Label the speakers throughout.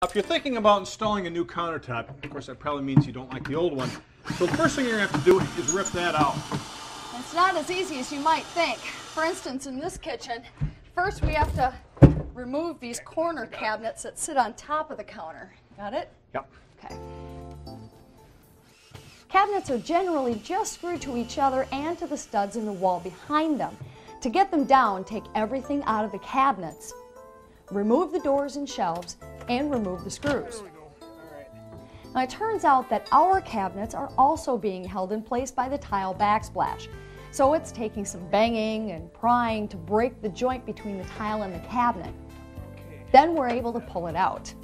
Speaker 1: If you're thinking about installing a new countertop, of course that probably means you don't like the old one. So the first thing you're going to have to do is rip that out.
Speaker 2: It's not as easy as you might think. For instance, in this kitchen, first we have to remove these corner cabinets that sit on top of the counter. Got it?
Speaker 1: Yep.
Speaker 2: Okay. Cabinets are generally just screwed to each other and to the studs in the wall behind them. To get them down, take everything out of the cabinets, remove the doors and shelves, and remove the screws. Now it turns out that our cabinets are also being held in place by the tile backsplash. So it's taking some banging and prying to break the joint between the tile and the cabinet. Then we're able to pull it out.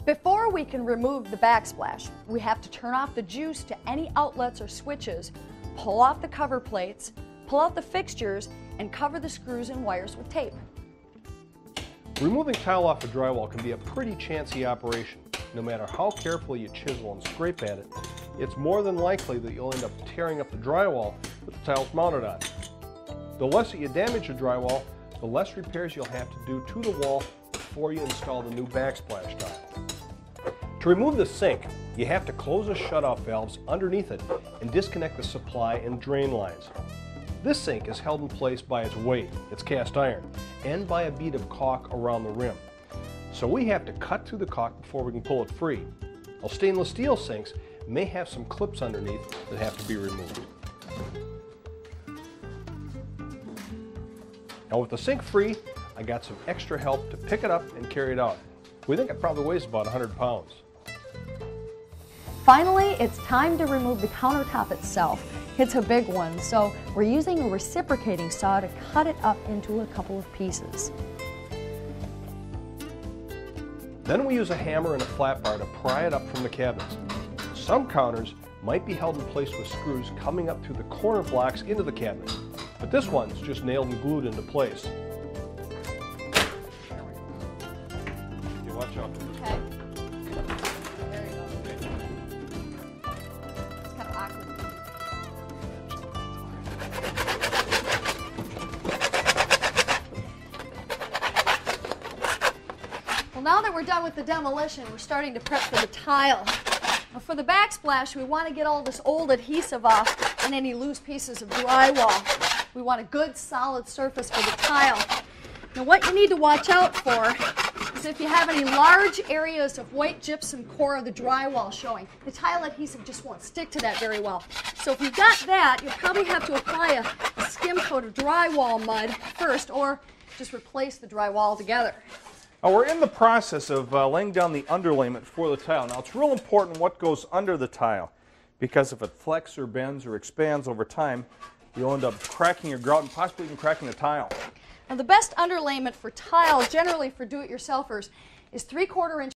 Speaker 2: Before we can remove the backsplash, we have to turn off the juice to any outlets or switches, pull off the cover plates, pull out the fixtures, and cover the screws and wires with tape.
Speaker 3: Removing tile off a drywall can be a pretty chancy operation. No matter how carefully you chisel and scrape at it, it's more than likely that you'll end up tearing up the drywall with the tiles mounted on. The less that you damage the drywall, the less repairs you'll have to do to the wall before you install the new backsplash tile. To remove the sink, you have to close the shutoff valves underneath it and disconnect the supply and drain lines. This sink is held in place by its weight, its cast iron, and by a bead of caulk around the rim. So we have to cut through the caulk before we can pull it free. Now, stainless steel sinks may have some clips underneath that have to be removed. Now with the sink free, I got some extra help to pick it up and carry it out. We think it probably weighs about 100 pounds.
Speaker 2: Finally, it's time to remove the countertop itself. It's a big one, so we're using a reciprocating saw to cut it up into a couple of pieces.
Speaker 3: Then we use a hammer and a flat bar to pry it up from the cabinets. Some counters might be held in place with screws coming up through the corner blocks into the cabinet, but this one's just nailed and glued into place. Okay, watch out.
Speaker 2: Okay. There you go. It's kind of awkward. Well, now that we're done with the demolition, we're starting to prep for the tile. Now for the backsplash, we want to get all this old adhesive off and any loose pieces of drywall. We want a good solid surface for the tile. Now what you need to watch out for is if you have any large areas of white gypsum core of the drywall showing. The tile adhesive just won't stick to that very well. So if you've got that, you'll probably have to apply a skim coat of drywall mud first, or just replace the drywall altogether.
Speaker 1: Now we're in the process of laying down the underlayment for the tile. Now it's real important what goes under the tile, because if it flexes or bends or expands over time, you'll end up cracking your grout and possibly even cracking the tile.
Speaker 2: Now the best underlayment for tile, generally for do-it-yourselfers, is 3/4 inch